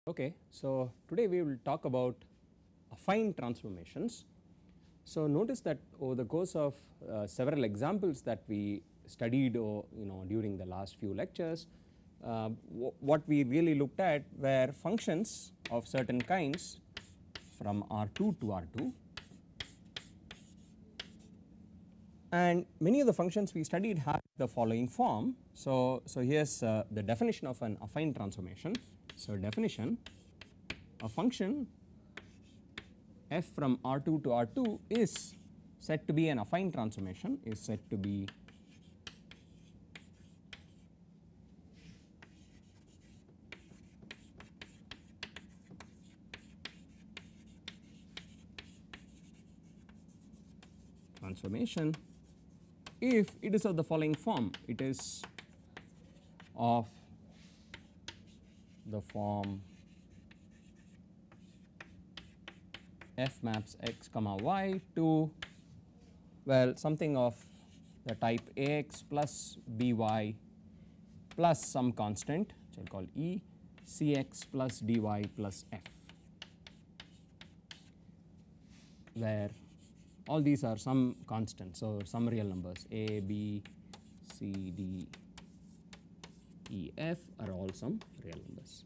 Okay, so today we will talk about affine transformations. So notice that over the course of several examples that we studied during the last few lectures, what we really looked at were functions of certain kinds from R2 to R2, and many of the functions we studied have the following form. So here's the definition of an affine transformation. So definition, a function f from R2 to R2 is said to be an affine transformation, is said to be transformation if it is of the following form. It is of the form f maps x comma y to, well, something of the type ax plus by plus some constant which I will call E, cx plus dy plus f, where all these are some constants, so some real numbers a, b, c, d, e, f are all some real numbers.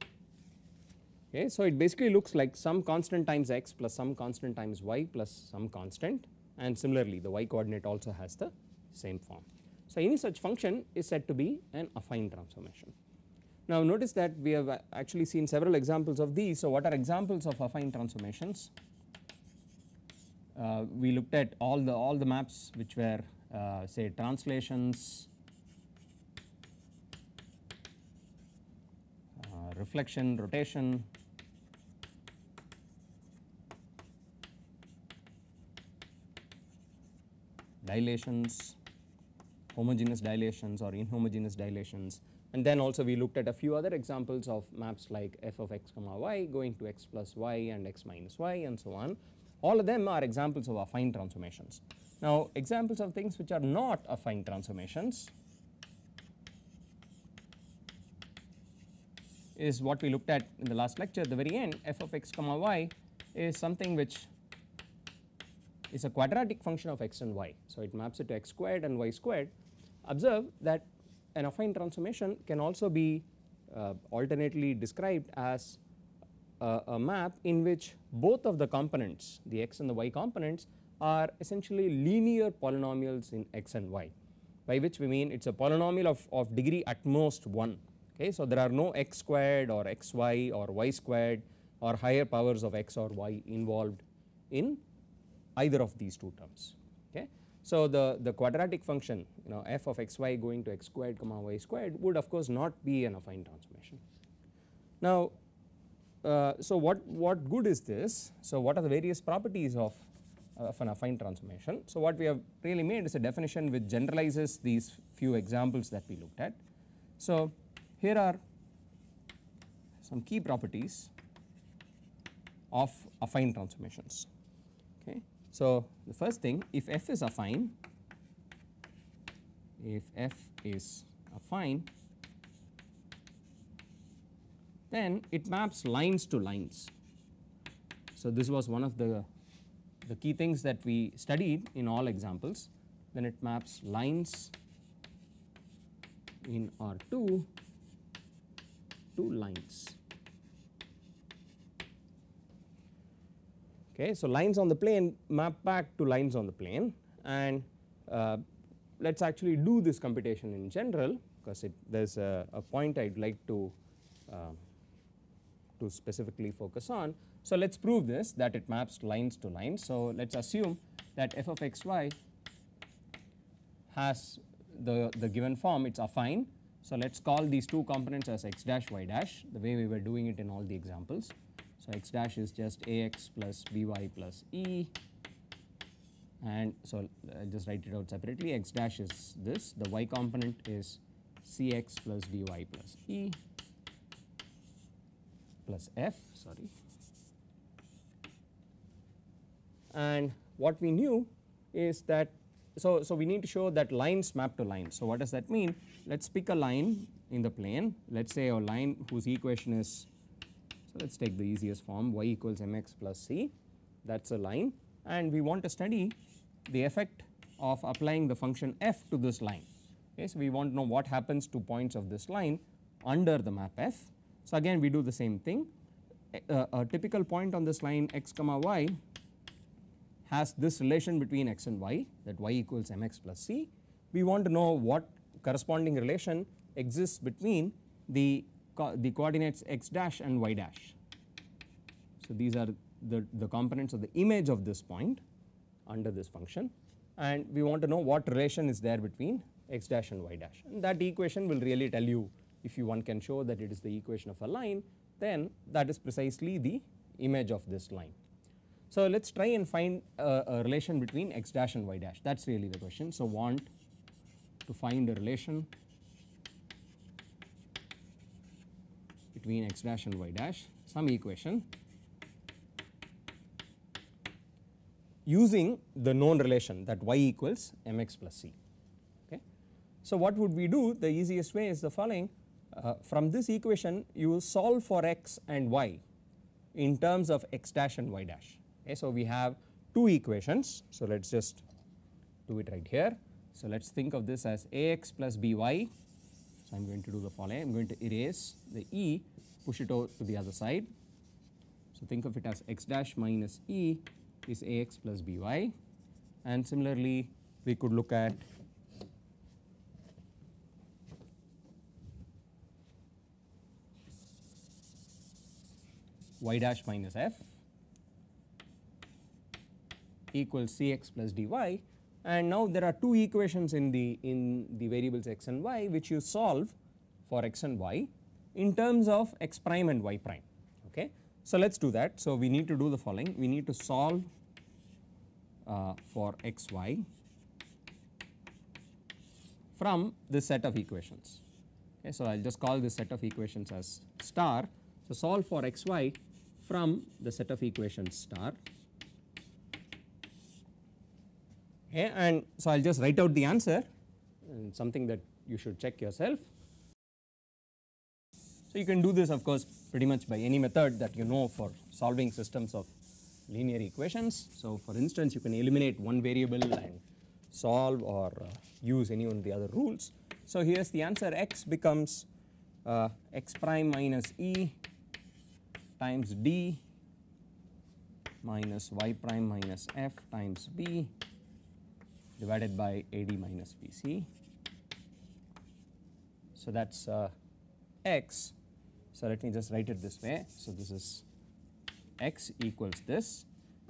Okay, so it basically looks like some constant times x plus some constant times y plus some constant, and similarly the y coordinate also has the same form. So any such function is said to be an affine transformation. Now notice that we have actually seen several examples of these. So what are examples of affine transformations? We looked at all the maps which were say translations, reflection, rotation, dilations, homogeneous dilations or inhomogeneous dilations, and then also we looked at a few other examples of maps like f of x comma y going to x plus y and x minus y and so on. All of them are examples of affine transformations. Now examples of things which are not affine transformations is what we looked at in the last lecture at the very end. F of x comma y is something which is a quadratic function of x and y. So it maps it to x squared and y squared. Observe that an affine transformation can also be alternately described as a map in which both of the components, the x and the y components, are essentially linear polynomials in x and y, by which we mean it is a polynomial of degree at most 1. Okay, so there are no x squared or xy or y squared or higher powers of x or y involved in either of these two terms. Okay, so the quadratic function, f of xy going to x squared comma y squared would of course not be an affine transformation. Now so what good is this? So what are the various properties of an affine transformation? So what we have really made is a definition which generalizes these few examples that we looked at. So here are some key properties of affine transformations. Okay, so the first thing, if f is affine, then it maps lines to lines. So this was one of the key things that we studied in all examples. Then it maps lines in R2 to lines. Okay, so lines on the plane map back to lines on the plane, and let us actually do this computation in general, because there is a point I would like to specifically focus on. So let us prove this, that it maps lines to lines. So let us assume that f of xy has the given form, it is affine. So let us call these two components as x dash y dash, the way we were doing it in all the examples. So x dash is just ax plus by plus e, and so I will just write it out separately. X dash is this, the y component is cx plus dy plus e plus f, sorry, and what we knew is that, so we need to show that lines map to lines. So what does that mean? Let us pick a line in the plane, let us say a line whose equation is So let us take the easiest form, y equals mx plus c, that is a line, and we want to study the effect of applying the function f to this line. Okay, so we want to know what happens to points of this line under the map f. So again we do the same thing, a typical point on this line x comma y has this relation between x and y, that y equals mx plus c. We want to know what corresponding relation exists between the coordinates x dash and y dash. So these are the components of the image of this point under this function, and we want to know what relation is there between x dash and y dash, and that equation will really tell you, if one can show that it is the equation of a line, then that is precisely the image of this line. So let us try and find a relation between x dash and y dash, that is really the question. So want to find a relation between x dash and y dash, some equation using the known relation that y equals mx plus c. Okay. So what would we do? The easiest way is the following, from this equation you solve for x and y in terms of x dash and y dash. Okay. So we have two equations, so let us just do it right here. So let us think of this as ax plus by. So I am going to do the following, I am going to erase the e, push it over to the other side. So think of it as x dash minus e is ax plus by, and similarly we could look at y dash minus f equals cx plus dy, and now there are two equations in the variables x and y which you solve for x and y in terms of x prime and y prime. Okay. So let us do that. So we need to do the following, we need to solve for x y from this set of equations. Okay. So I will just call this set of equations as star. So solve for x y from the set of equations star. Okay. And so I will just write out the answer, and something that you should check yourself. So you can do this of course pretty much by any method that you know for solving systems of linear equations. So for instance you can eliminate one variable and solve, or use any one of the other rules. So here is the answer, x becomes x prime minus e times d minus y prime minus f times b divided by ad minus bc. So that is x. So let me just write it this way. So this is x equals this,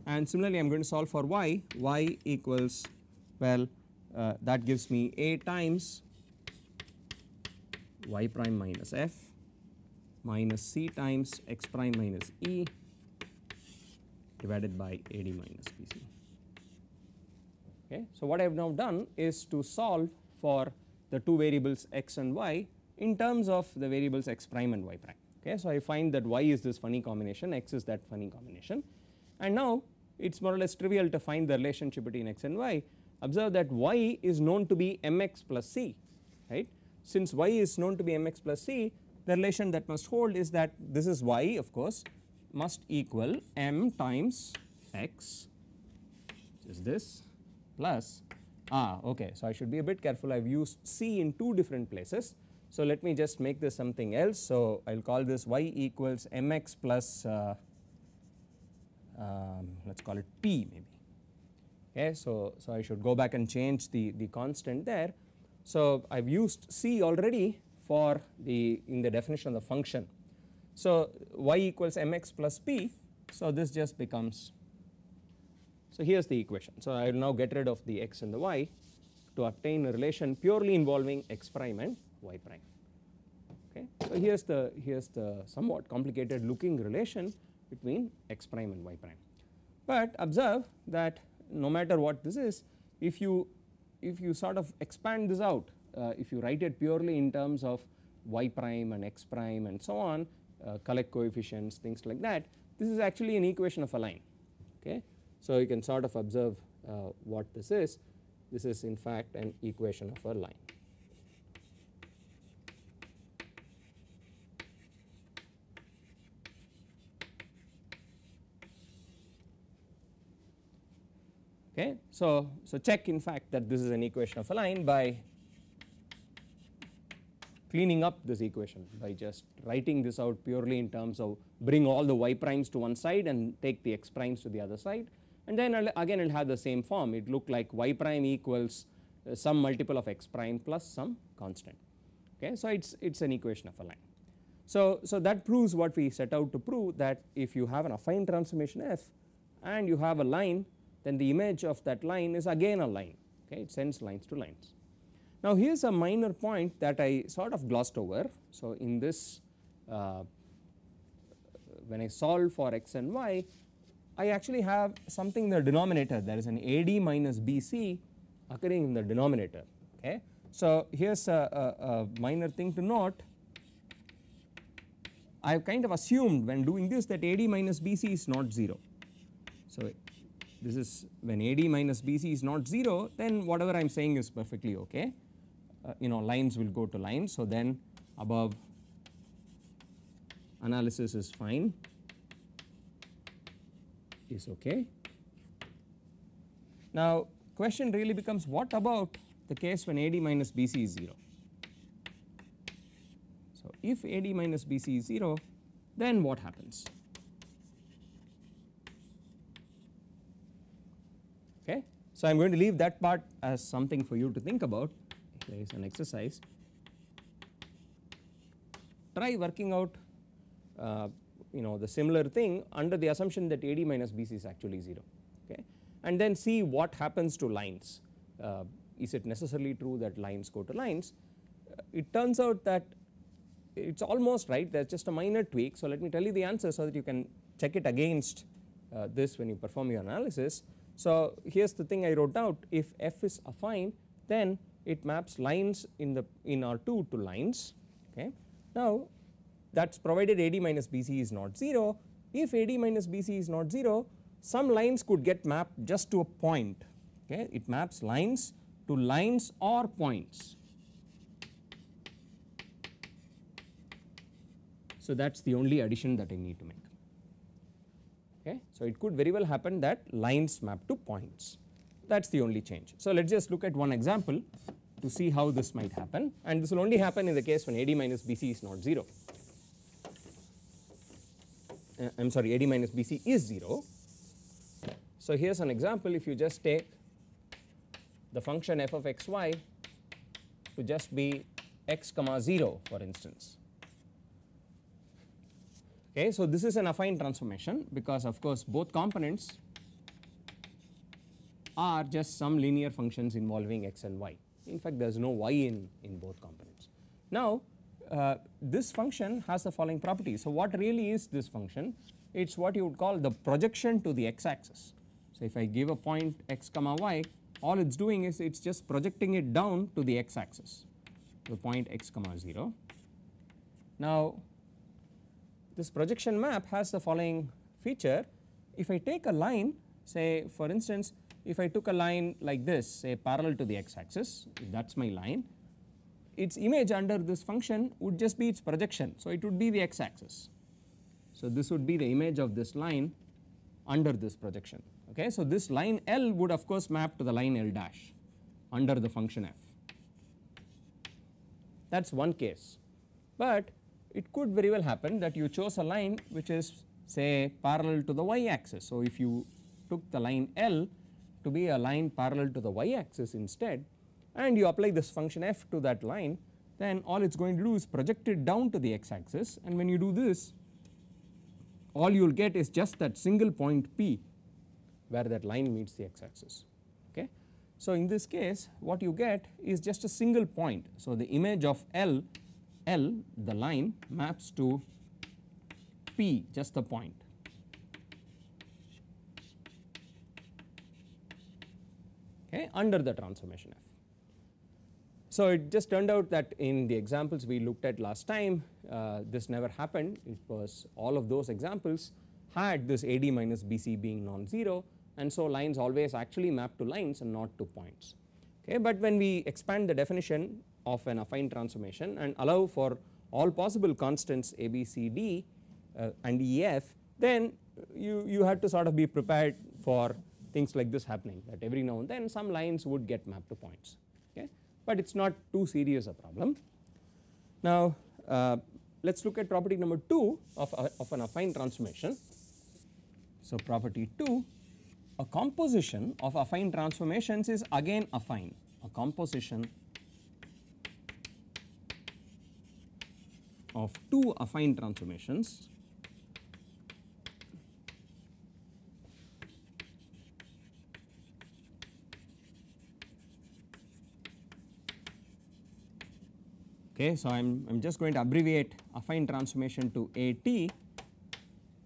and similarly I am going to solve for y. Y equals, well, that gives me a times y prime minus f minus c times x prime minus e divided by ad minus bc. Okay. So what I have now done is to solve for the two variables x and y in terms of the variables x prime and y prime. Okay. So I find that y is this funny combination, x is that funny combination, and now it is more or less trivial to find the relationship between x and y. Observe that y is known to be mx plus c, right. Since y is known to be mx plus c, the relation that must hold is that this is y, of course, must equal m times x, which is this, plus okay, so I should be a bit careful, I have used c in two different places. So let me just make this something else. So I will call this y equals mx plus let us call it p maybe. Okay. So I should go back and change the constant there. So I have used c already for in the definition of the function. So y equals mx plus p, so this just becomes, so here is the equation. So I will now get rid of the x and the y to obtain a relation purely involving x prime and y prime. Okay. So here is the somewhat complicated looking relation between x prime and y prime. But observe that no matter what this is, if you sort of expand this out, if you write it purely in terms of y prime and x prime and so on, collect coefficients, things like that, this is actually an equation of a line. Okay. So you can sort of observe what this is. This is in fact an equation of a line. Okay. So check in fact that this is an equation of a line by cleaning up this equation, by just writing this out purely in terms of bring all the y primes to one side and take the x primes to the other side, and then again it will have the same form. It look like y prime equals some multiple of x prime plus some constant. Okay. So it's an equation of a line. So that proves what we set out to prove, that if you have an affine transformation f and you have a line, then the image of that line is again a line. Okay. It sends lines to lines. Now here is a minor point that I sort of glossed over. So in this when I solve for x and y, I actually have something in the denominator. There is an AD minus BC occurring in the denominator. Okay. So here is a minor thing to note. I have kind of assumed when doing this that AD minus BC is not 0. So this is when AD minus BC is not 0, then whatever I am saying is perfectly okay. Lines will go to lines, so then above analysis is fine, is okay. Now question really becomes, what about the case when AD minus BC is 0? So if AD minus BC is 0, then what happens? Okay. So I am going to leave that part as something for you to think about. There is an exercise. Try working out the similar thing under the assumption that AD minus BC is actually 0, okay, and then see what happens to lines. Is it necessarily true that lines go to lines? It turns out that it is almost right, there is just a minor tweak. So let me tell you the answer so that you can check it against this when you perform your analysis. So here is the thing I wrote out: if f is affine, then it maps lines in R2 to lines. Okay. Now that is provided AD minus BC is not 0. If AD minus BC is not 0, some lines could get mapped just to a point. Okay. It maps lines to lines or points. So that is the only addition that I need to make. Okay. So it could very well happen that lines map to points. That is the only change. So let us just look at one example to see how this might happen, and this will only happen in the case when AD minus BC is not 0. I am sorry, AD minus BC is 0. So here is an example. If you just take the function f of xy to just be x comma 0 for instance. Okay, so this is an affine transformation because of course both components are just some linear functions involving x and y. In fact, there is no y in both components. Now this function has the following property. So what really is this function? It is what you would call the projection to the x axis. So if I give a point x comma y, all it is doing is it is just projecting it down to the x axis, the point x comma 0. Now this projection map has the following feature. If I take a line, say for instance if I took a line like this, say parallel to the x axis, if that is my line, its image under this function would just be its projection. So it would be the x axis. So this would be the image of this line under this projection. Okay. So this line L would of course map to the line L dash under the function f. That is one case, but it could very well happen that you chose a line which is say parallel to the y axis. So if you took the line L to be a line parallel to the y axis instead, and you apply this function f to that line, then all it is going to do is project it down to the x axis, and when you do this, all you will get is just that single point P where that line meets the x axis. Okay. So in this case what you get is just a single point. So the image of L, the line, maps to P, just the point. Okay, under the transformation f. So it just turned out that in the examples we looked at last time, this never happened. It was all of those examples had this AD minus BC being non-zero, and so lines always actually map to lines and not to points. Okay, but when we expand the definition of an affine transformation and allow for all possible constants a, b, c, d and e, f, then you had to sort of be prepared for things like this happening, that every now and then some lines would get mapped to points, okay, but it is not too serious a problem. Now let us look at property number 2 of an affine transformation. So property 2, a composition of affine transformations is again affine. A composition of 2 affine transformations okay. So I am just going to abbreviate affine transformation to AT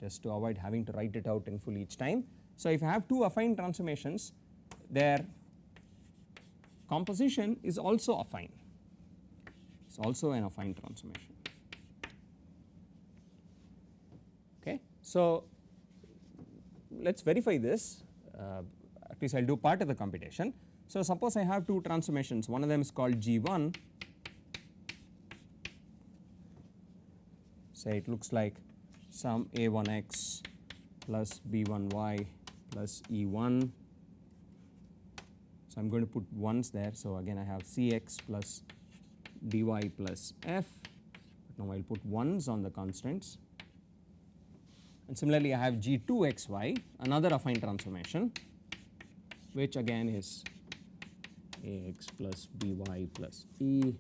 just to avoid having to write it out in full each time. So if I have 2 affine transformations, their composition is also affine, it is also an affine transformation. Okay. So let us verify this, at least I will do part of the computation. So suppose I have 2 transformations, one of them is called G1, say it looks like some A1x plus B1y plus E1. So I am going to put 1s there. So again I have Cx plus dy plus f, but now I will put 1s on the constants. And similarly I have G2xy, another affine transformation, which again is Ax plus By plus E,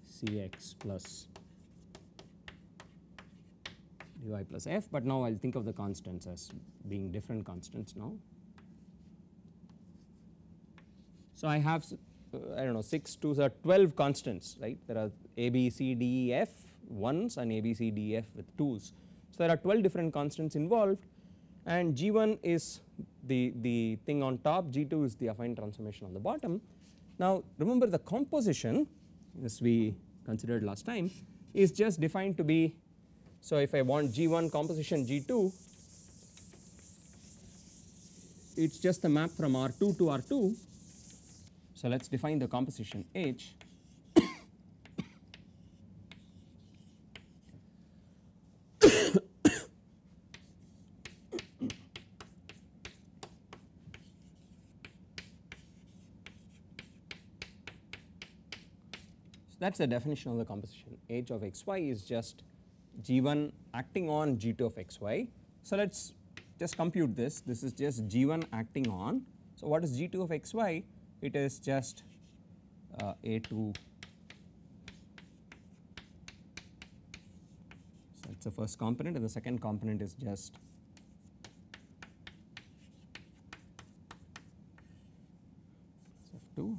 Cx plus dy plus f, but now I will think of the constants as being different constants now. So I have I do not know 6 2s are 12 constants, right. There are a, b, c, d, e, f 1s and a, b, c, d, e, f with 2s. So there are 12 different constants involved, and G1 is the thing on top, G2 is the affine transformation on the bottom. Now remember the composition, as we considered last time, is just defined to be, so if I want G1 composition G2, it is just the map from R2 to R2. So let us define the composition H. So that is the definition of the composition. H of xy is just G1 acting on G2 of xy. So let us just compute this. This is just G1 acting on. So what is G2 of xy? It is just A2. So that is the first component, and the second component is just F2.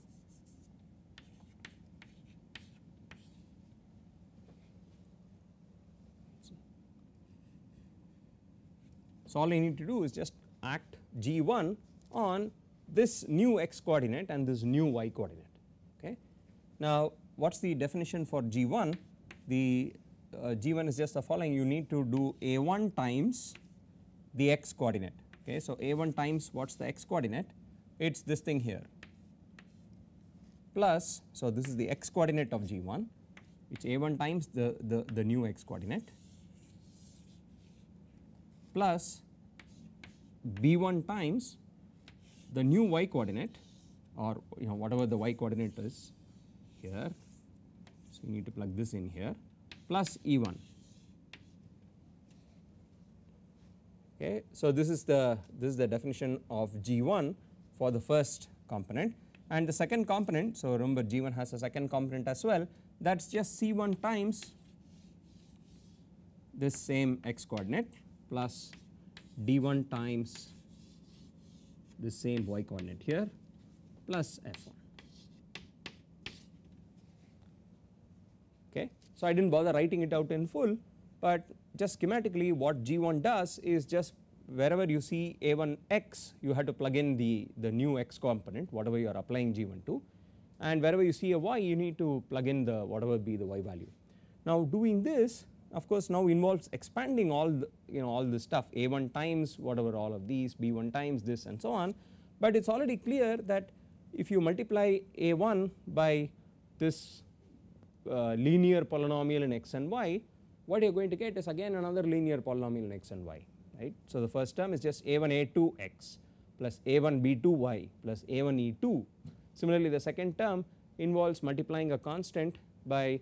So all I need to do is just act G1 on this new x coordinate and this new y coordinate. Okay. Now what is the definition for G1? The G1 is just the following, you need to do A1 times the x coordinate. Okay. So A1 times what is the x coordinate? It is this thing here, plus, so this is the x coordinate of G1, it is A1 times the new x coordinate, plus B1 times the new y coordinate, or whatever the y coordinate is here. So you need to plug this in here, plus E1. Okay. So this is the definition of G1 for the first component, and the second component, so remember G1 has a second component as well, that is just C1 times this same x coordinate plus D1 times the same y coordinate here plus F1. Okay. So I did not bother writing it out in full, but just schematically what G1 does is just wherever you see A1x, you have to plug in the new x component, whatever you are applying G1 to, and wherever you see a y, you need to plug in the whatever be the y value. Now doing this of course now involves expanding all the, all this stuff, A1 times whatever all of these, B1 times this and so on, but it is already clear that if you multiply A1 by this linear polynomial in x and y, what you are going to get is again another linear polynomial in x and y, right. So the first term is just A1 A2x plus a1 b2y plus a1 e2. Similarly, the second term involves multiplying a constant by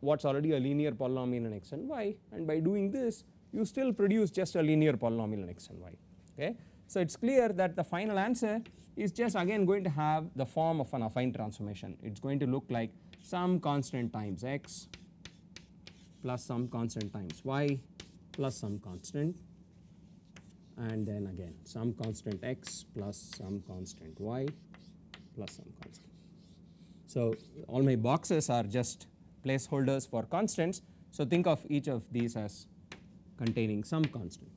what is already a linear polynomial in x and y, and by doing this you still produce just a linear polynomial in x and y. Okay. So, it is clear that the final answer is just again going to have the form of an affine transformation. It is going to look like some constant times x plus some constant times y plus some constant, and then again some constant x plus some constant y plus some constant. So, all my boxes are just placeholders for constants. So, think of each of these as containing some constant.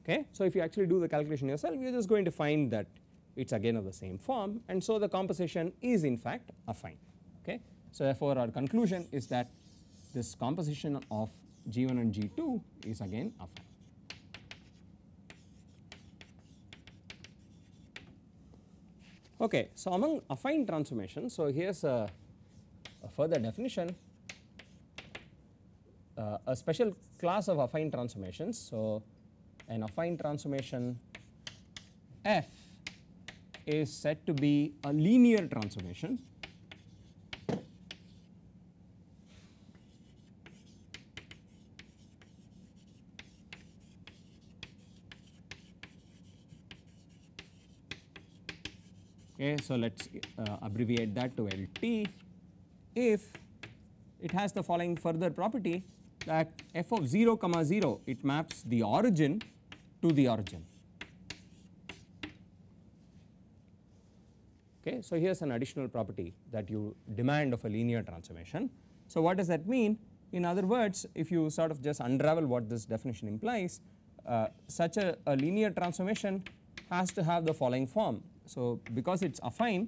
Okay. So, if you actually do the calculation yourself, you are just going to find that it is again of the same form, and so the composition is in fact affine. Okay. So, therefore, our conclusion is that this composition of G1 and G2 is again affine. Okay. So, among affine transformations, so here is a further definition, a special class of affine transformations. So, an affine transformation f is said to be a linear transformation okay. So, let us abbreviate that to LT if it has the following further property, that f of 0 comma 0 it maps the origin to the origin. Okay. So, here is an additional property that you demand of a linear transformation. So, what does that mean? In other words, if you sort of just unravel what this definition implies, such a linear transformation has to have the following form. So, because it is affine,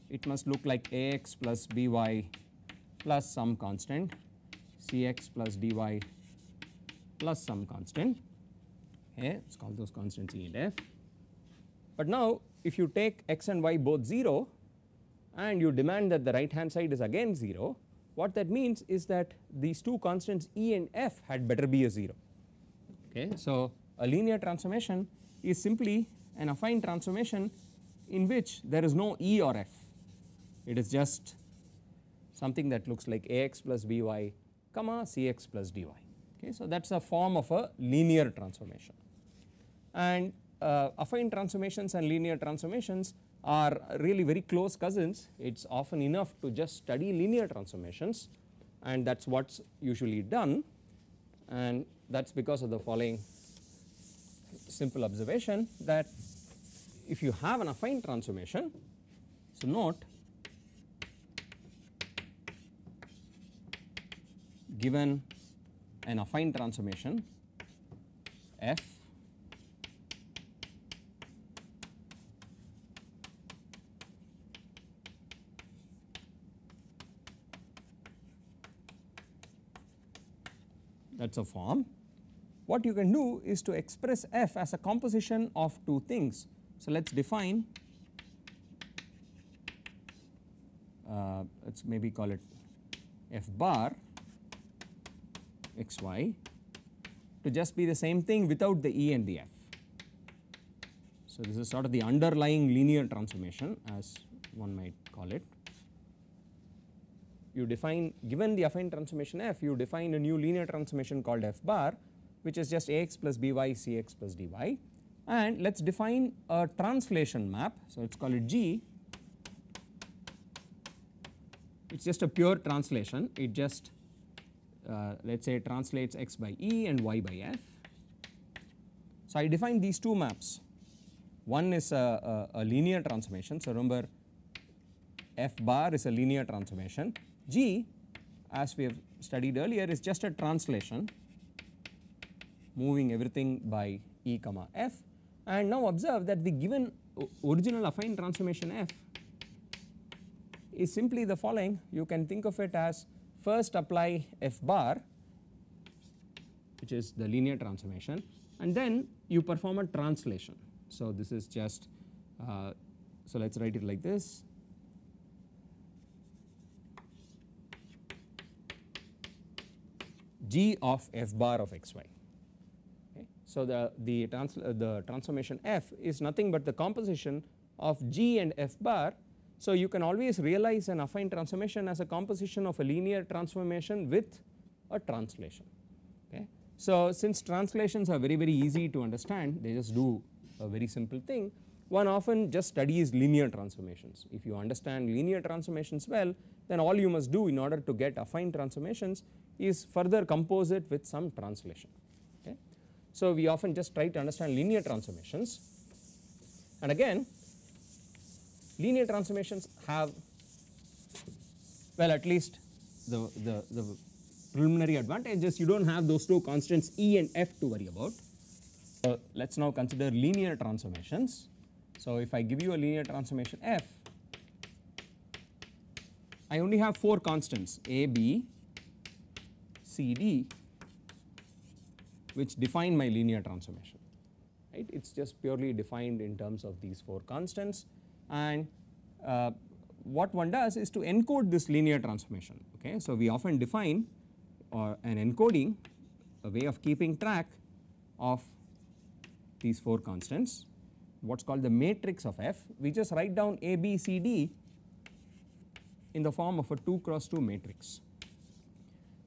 it must look like ax plus by plus some constant, cx plus dy plus some constant. Okay, let us call those constants E and F. But now, if you take x and y both 0 and you demand that the right hand side is again 0, what that means is that these two constants E and F had better be a 0. Okay. So, a linear transformation is simply an affine transformation in which there is no E or F. It is just something that looks like ax plus by comma cx plus dy. Okay. So, that is a form of a linear transformation, and affine transformations and linear transformations are really very close cousins. It is often enough to just study linear transformations, and that is what is usually done, and that is because of the following simple observation, that if you have an affine transformation, so note given an affine transformation f that is a form, what you can do is to express f as a composition of two things. So, let us define, let us maybe call it f bar xy to just be the same thing without the E and the F. So, this is sort of the underlying linear transformation, as one might call it. You define, given the affine transformation f, you define a new linear transformation called f bar, which is just ax plus by cx plus dy, and let us define a translation map. So, let us call it G. It is just a pure translation, it just let us say translates x by E and y by f. So, I define these two maps. One is a linear transformation. So, remember f bar is a linear transformation. G, as we have studied earlier, is just a translation moving everything by E comma f, and now observe that the given original affine transformation f is simply the following. You can think of it as first apply f bar, which is the linear transformation, and then you perform a translation. So, this is just so let us write it like this. G of f bar of xy. Okay. So the transformation f is nothing but the composition of G and f bar. So you can always realize an affine transformation as a composition of a linear transformation with a translation. Okay. So since translations are very easy to understand, they just do a very simple thing. One often just studies linear transformations. If you understand linear transformations well, then all you must do in order to get affine transformations is further compose it with some translation. Okay. So we often just try to understand linear transformations, and again linear transformations have, well, at least the preliminary advantages, you do not have those two constants E and F to worry about. So let us now consider linear transformations. So if I give you a linear transformation f, I only have 4 constants a, b, c, d, which define my linear transformation, right. It is just purely defined in terms of these 4 constants, and what one does is to encode this linear transformation. Okay. So we often define an encoding, a way of keeping track of these 4 constants, what is called the matrix of f. We just write down a, b, c, d in the form of a 2 cross 2 matrix.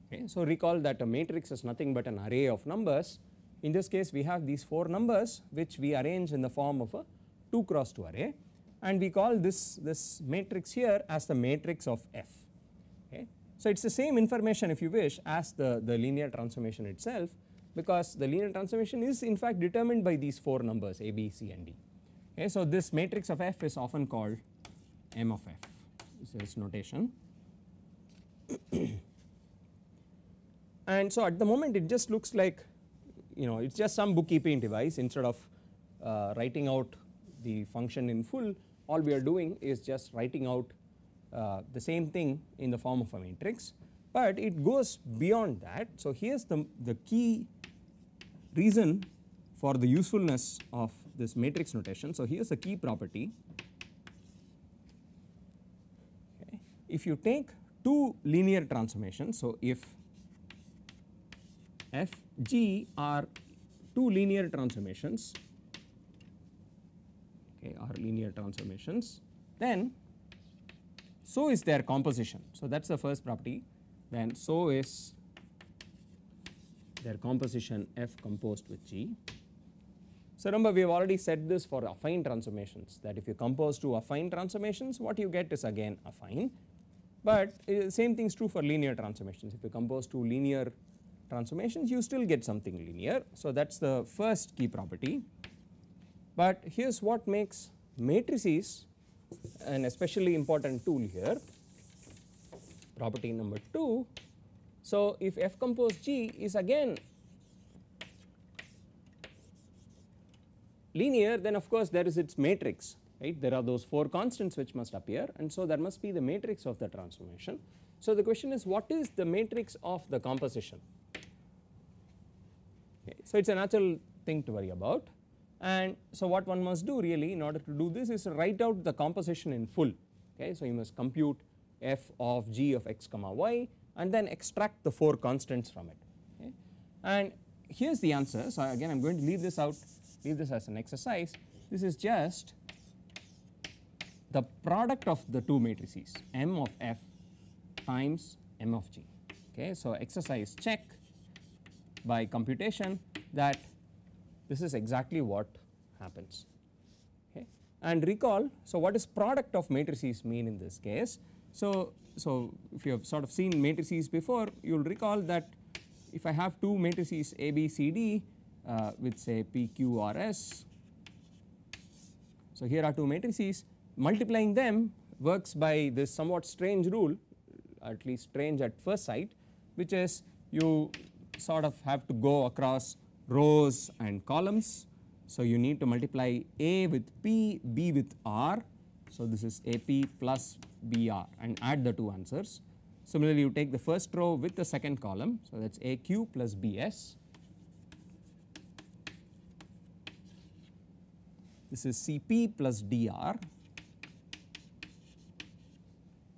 Okay. So recall that a matrix is nothing but an array of numbers. In this case we have these 4 numbers which we arrange in the form of a 2 cross 2 array, and we call this matrix here as the matrix of f. Okay. So it is the same information, if you wish, as the linear transformation itself, because the linear transformation is in fact determined by these 4 numbers a, b, c and d. Okay. So this matrix of f is often called M of f, this is notation. And so at the moment it just looks like, it is just some bookkeeping device. Instead of writing out the function in full, all we are doing is just writing out the same thing in the form of a matrix, but it goes beyond that. So here is the key reason for the usefulness of this matrix notation. So here is the key property. Okay. If you take 2 linear transformations, so if f, g are 2 linear transformations, okay, are linear transformations, then so is their composition. So that is the first property. Then so is their composition f composed with G. So remember, we have already said this for affine transformations, that if you compose 2 affine transformations, what you get is again affine, but same thing is true for linear transformations. If you compose 2 linear transformations, you still get something linear. So that is the first key property. But here is what makes matrices an especially important tool here, property number 2. So if f composed G is again linear, then of course there is its matrix, right. There are those 4 constants which must appear, and so there must be the matrix of the transformation. So the question is, what is the matrix of the composition? Okay. So it is a natural thing to worry about, and so what one must do really in order to do this is to write out the composition in full. Okay. So you must compute f of g of x comma y and then extract the 4 constants from it. Okay. And here is the answer. So again I am going to leave this out, leave this as an exercise. This is just the product of the 2 matrices M of f times M of g. Okay. So exercise check by computation that this is exactly what happens. Okay. And recall, so what does product of matrices mean in this case? So if you have sort of seen matrices before, you will recall that if I have 2 matrices A, B, C, D with say P, Q, R, S, so here are 2 matrices, multiplying them works by this somewhat strange rule, at least strange at first sight, which is you sort of have to go across rows and columns. So you need to multiply A with P, B with R, so this is AP plus BR, and add the 2 answers. Similarly, you take the first row with the second column, so that is AQ plus BS. This is CP plus DR,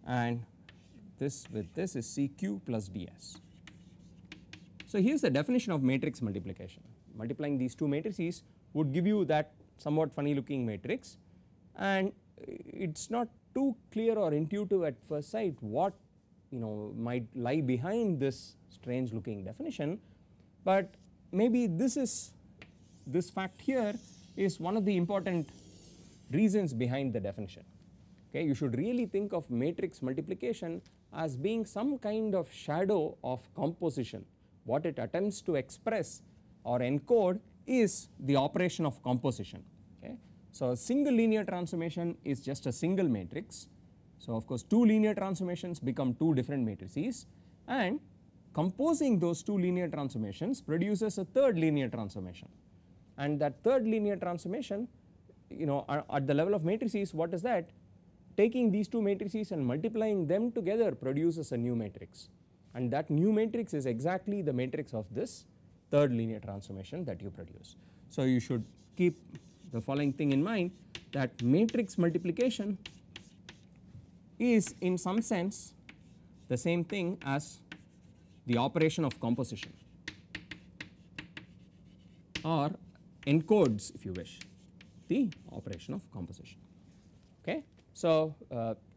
and this with this is CQ plus DS. So here is the definition of matrix multiplication. Multiplying these two matrices would give you that somewhat funny looking matrix, and it is not too clear or intuitive at first sight what might lie behind this strange looking definition, but maybe this fact here is one of the important reasons behind the definition. Okay, you should really think of matrix multiplication as being some kind of shadow of composition. What it attempts to express or encode is the operation of composition. Okay. So a single linear transformation is just a single matrix. So of course two linear transformations become two different matrices, and composing those two linear transformations produces a third linear transformation, and that third linear transformation at the level of matrices, what is that? Taking these two matrices and multiplying them together produces a new matrix, and that new matrix is exactly the matrix of this third linear transformation that you produce. So you should keep the following thing in mind, that matrix multiplication is in some sense the same thing as the operation of composition, or encodes, if you wish, the operation of composition. Okay. So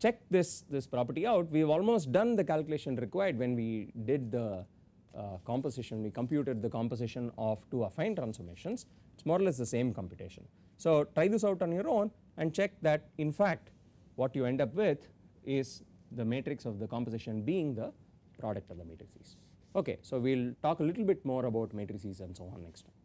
check this property out. We have almost done the calculation required when we did the composition. We computed the composition of two affine transformations. It is more or less the same computation. So try this out on your own and check that in fact what you end up with is the matrix of the composition being the product of the matrices. Okay, so we will talk a little bit more about matrices and so on next time.